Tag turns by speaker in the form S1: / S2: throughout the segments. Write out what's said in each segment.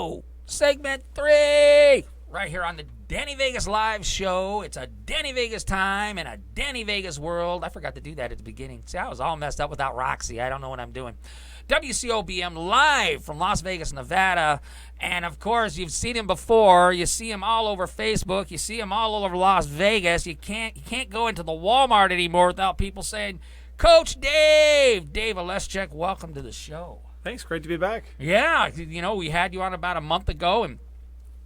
S1: Show, segment 3, right here on the Danny Vegas Live Show. It's a Danny Vegas time and a Danny Vegas world. I forgot to do that at the beginning. See, I was all messed up without Roxy. I don't know what I'm doing. WCOBM live from Las Vegas, Nevada. And, of course, you've seen him before. You see him all over Facebook. You see him all over Las Vegas. You can't go into the Walmart anymore without people saying, Coach Dave. Dave Olesczuk, welcome to the show.
S2: Thanks. Great to be back.
S1: Yeah. We had you on about a month ago, and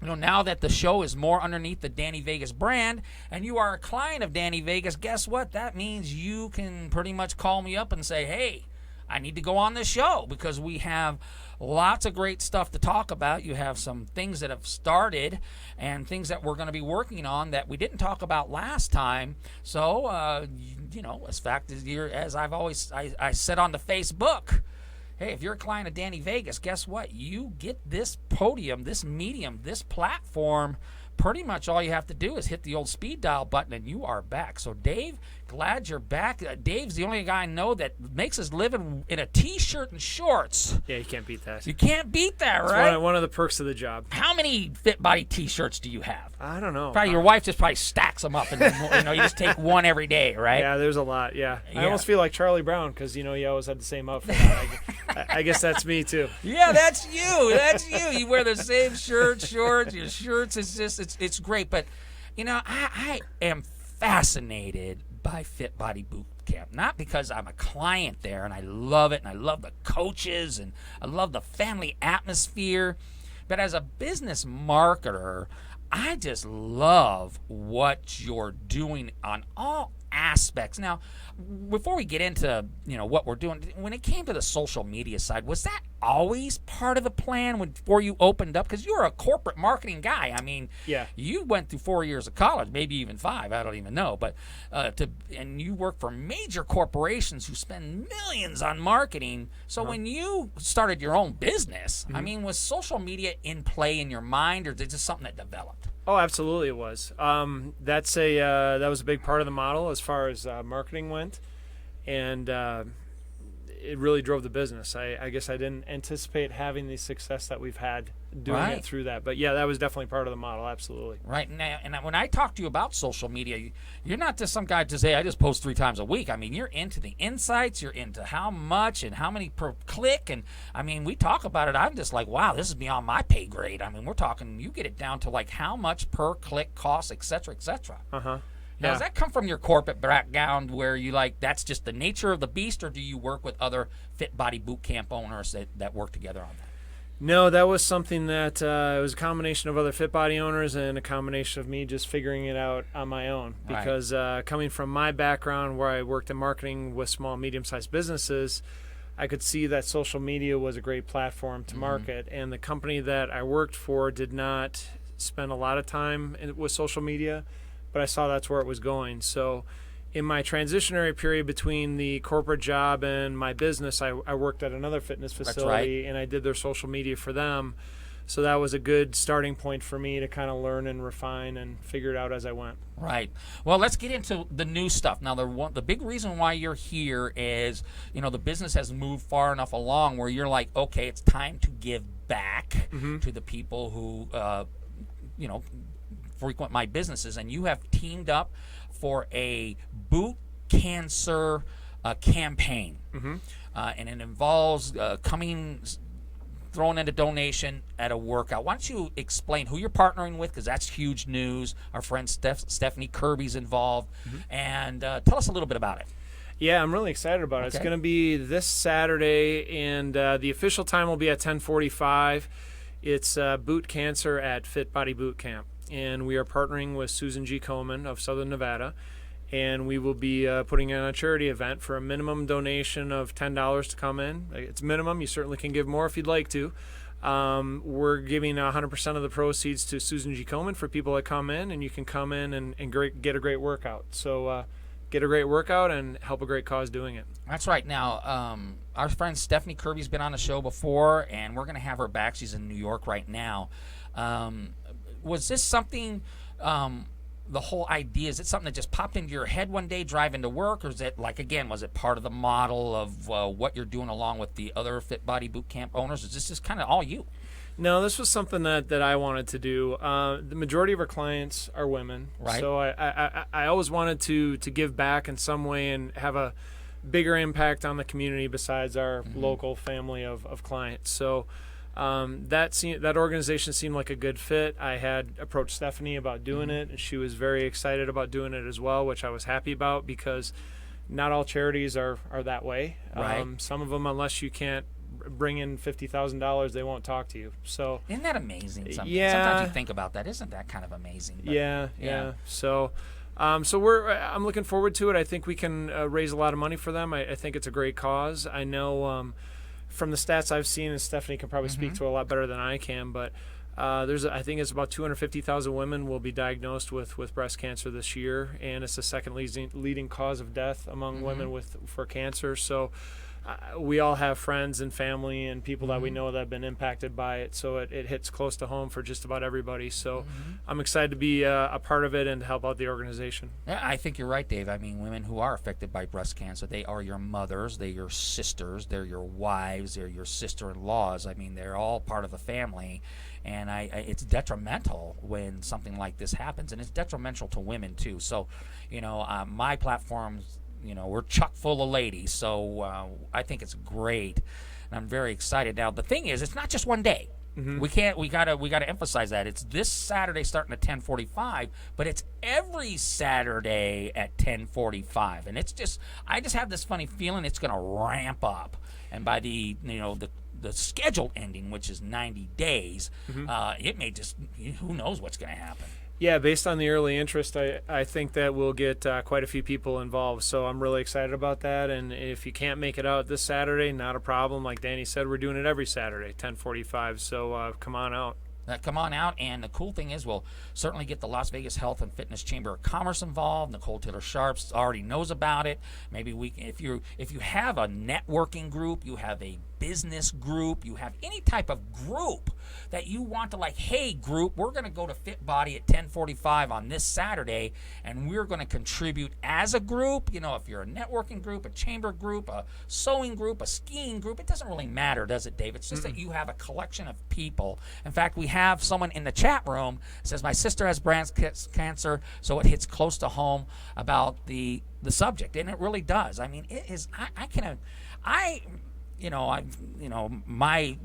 S1: now that the show is more underneath the Danny Vegas brand and you are a client of Danny Vegas, guess what? That means you can pretty much call me up and say, hey, I need to go on this show because we have lots of great stuff to talk about. You have some things that have started and things that we're going to be working on that we didn't talk about last time. So, as fact as I've always I said on the Facebook, hey, if you're a client of Danny Vegas, guess what? You get this podium, this medium, this platform. Pretty much all you have to do is hit the old speed dial button and you are back. So, Dave, glad you're back. Dave's the only guy I know that makes his living in a T-shirt and shorts.
S2: Yeah, you can't beat that.
S1: You can't beat that, right?
S2: It's one of the perks of the job.
S1: How many Fit Body T-shirts do you have?
S2: I don't know.
S1: Probably your wife just stacks them up, and you just take one every day, right?
S2: Yeah, there's a lot. Yeah, I almost feel like Charlie Brown because you always had the same outfit. I guess that's me too.
S1: Yeah, that's you. That's you. You wear the same shirt, shorts. Your shirts. It's great. But I am fascinated by Fit Body Boot Camp, not because I'm a client there and I love it and I love the coaches and I love the family atmosphere, but as a business marketer, I just love what you're doing on all aspects. Now, before we get into what we're doing, when it came to the social media side, was that always part of the plan before you opened up? Because you're a corporate marketing guy. I mean,
S2: yeah,
S1: you went through 4 years of college, maybe even 5. I don't even know. But and you work for major corporations who spend millions on marketing. So when you started your own business, I mean, was social media in play in your mind, or is it just something that developed?
S2: Oh, absolutely it was. That was a big part of the model as far as marketing went, and it really drove the business. I guess I didn't anticipate having the success that we've had doing it through that. But, yeah, that was definitely part of the model, absolutely.
S1: Right. Now, and when I talk to you about social media, you're not just some guy to say, I just post 3 times a week. I mean, you're into the insights. You're into how much and how many per click. And, I mean, we talk about it. I'm just like, wow, this is beyond my pay grade. I mean, we're talking, you get it down to, like, how much per click costs, et cetera, et cetera.
S2: Uh-huh.
S1: Now, does that come from your corporate background where you that's just the nature of the beast, or do you work with other Fit Body Boot Camp owners that work together on that?
S2: No, that was something that it was a combination of other Fit Body owners and a combination of me just figuring it out on my own. Because coming from my background where I worked in marketing with small, medium-sized businesses, I could see that social media was a great platform to market. And the company that I worked for did not spend a lot of time with social media, but I saw that's where it was going. So in my transitionary period between the corporate job and my business, I worked at another fitness facility, and I did their social media for them. So that was a good starting point for me to kind of learn and refine and figure it out as I went.
S1: Right. Well, let's get into the new stuff. Now, the big reason why you're here is, the business has moved far enough along where you're like, okay, it's time to give back to the people who, frequent my businesses, and you have teamed up for a boot cancer campaign, and it involves throwing in a donation at a workout. Why don't you explain who you're partnering with, because that's huge news. Our friend Stephanie Kirby's involved, and tell us a little bit about it.
S2: Yeah, I'm really excited about it. It's going to be this Saturday, and the official time will be at 10:45. It's boot cancer at Fit Body Boot Camp. And we are partnering with Susan G. Komen of Southern Nevada, and we will be putting on a charity event for a minimum donation of $10 to come in. It's minimum. You certainly can give more if you'd like to. We're giving 100% of the proceeds to Susan G. Komen for people that come in, and you can come in and get a great workout. So get a great workout and help a great cause doing it.
S1: That's right. Now, our friend Stephanie Kirby's been on the show before, and we're going to have her back. She's in New York right now. Was this something, the whole idea, is it something that just popped into your head one day driving to work, or is it, was it part of the model of what you're doing along with the other Fit Body Boot Camp owners? Is this just kind of all you?
S2: No, this was something that I wanted to do. The majority of our clients are women,
S1: right?
S2: So I always wanted to give back in some way and have a bigger impact on the community besides our local family of clients. So that organization seemed like a good fit. I had approached Stephanie about doing it, and she was very excited about doing it as well, which I was happy about because not all charities are that way.
S1: Right.
S2: Some of them, unless you can't bring in $50,000, they won't talk to you. So
S1: isn't that amazing?
S2: Yeah.
S1: Sometimes you think about that. Isn't that kind of amazing? But,
S2: yeah. So I'm looking forward to it. I think we can raise a lot of money for them. I think it's a great cause. I know from the stats I've seen, and Stephanie can probably speak to a lot better than I can, but I think it's about 250,000 women will be diagnosed with breast cancer this year, and it's the second leading cause of death among women for cancer. So we all have friends and family and people that we know that have been impacted by it, so it hits close to home for just about everybody. So I'm excited to be a part of it and to help out the organization.
S1: Yeah, I think you're right, Dave. I mean, women who are affected by breast cancer, they are your mothers, they're your sisters, they're your wives, they're your sister-in-laws. I mean, they're all part of the family. And it's detrimental when something like this happens, and it's detrimental to women too. So, my platform's, we're chock full of ladies, so I think it's great, and I'm very excited. Now, the thing is, it's not just one day. We gotta emphasize that it's this Saturday starting at 10:45, but it's every Saturday at 10:45, and I just have this funny feeling it's gonna ramp up, and by the scheduled ending, which is 90 days, it may just, who knows what's going to happen.
S2: Yeah, based on the early interest, I think that we'll get quite a few people involved. So I'm really excited about that. And if you can't make it out this Saturday, not a problem. Like Danny said, we're doing it every Saturday, 10:45. So come on out.
S1: Come on out, and the cool thing is we'll certainly get the Las Vegas Health and Fitness Chamber of Commerce involved. Nicole Taylor Sharps already knows about it. Maybe if you have a networking group, you have a business group, you have any type of group that you want to, like, hey group, we're going to go to Fit Body at 10:45 on this Saturday, and we're going to contribute as a group. If you're a networking group, a chamber group, a sewing group, a skiing group, it doesn't really matter, does it, Dave? It's just that you have a collection of people. In fact, we have someone in the chat room says my sister has breast cancer, so it hits close to home about the subject, and it really does. I mean, it is. My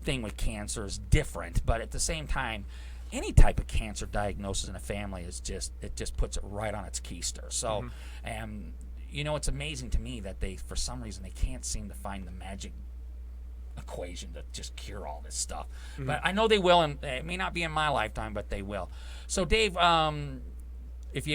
S1: thing with cancer is different, but at the same time, any type of cancer diagnosis in a family is just puts it right on its keister. So, and it's amazing to me that for some reason they can't seem to find the magic equation to just cure all this stuff. But I know they will, and it may not be in my lifetime, but they will. So, Dave, if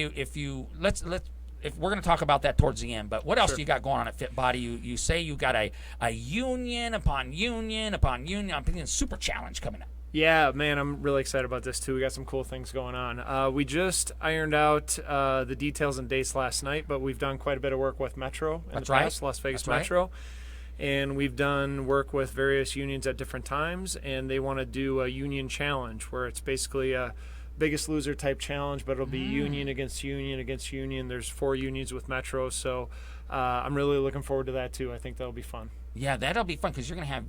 S1: we're going to talk about that towards the end, but what else do you got going on at Fit Body? You say you got a union upon union upon union. I'm thinking super challenge coming up.
S2: Yeah, man, I'm really excited about this too. We got some cool things going on. We just ironed out the details and dates last night, but we've done quite a bit of work with Metro in the past, Las Vegas Metro. Right. And we've done work with various unions at different times, and they want to do a union challenge where it's basically a Biggest Loser type challenge, but it'll be union against union against union. There's 4 unions with Metro, so I'm really looking forward to that too. I think that'll be fun.
S1: Yeah, that'll be fun because you're going to have,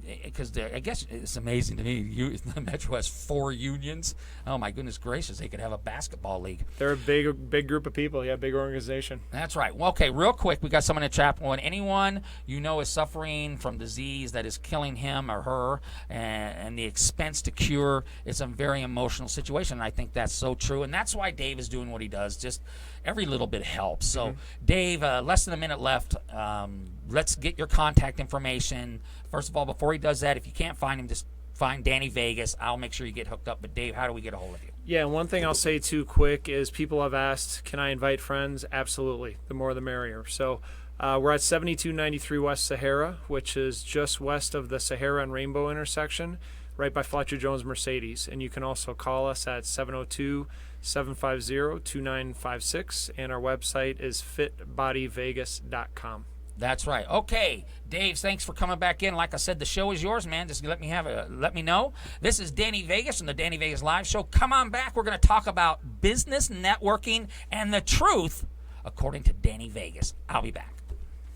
S1: I guess it's amazing to me, Metro has 4 unions. Oh, my goodness gracious, they could have a basketball league.
S2: They're a big group of people, big organization.
S1: That's right. Well, okay, real quick, we got someone in the chat. When anyone is suffering from disease that is killing him or her, and the expense to cure, it's a very emotional situation, and I think that's so true, and that's why Dave is doing what he does. Just every little bit helps. So, Dave, less than a minute left. Let's get your contact information. First of all, before he does that, if you can't find him, just find Danny Vegas. I'll make sure you get hooked up. But, Dave, how do we get a hold of you?
S2: Yeah, one thing I'll say, too, quick, is people have asked, can I invite friends? Absolutely. The more the merrier. So we're at 7293 West Sahara, which is just west of the Sahara and Rainbow intersection, right by Fletcher Jones Mercedes. And you can also call us at 702-750-2956. And our website is fitbodyvegas.com.
S1: That's right. Okay, Dave, thanks for coming back in. Like I said, the show is yours, man. Just let me know. This is Danny Vegas from the Danny Vegas Live Show. Come on back. We're going to talk about business networking and the truth according to Danny Vegas. I'll be back.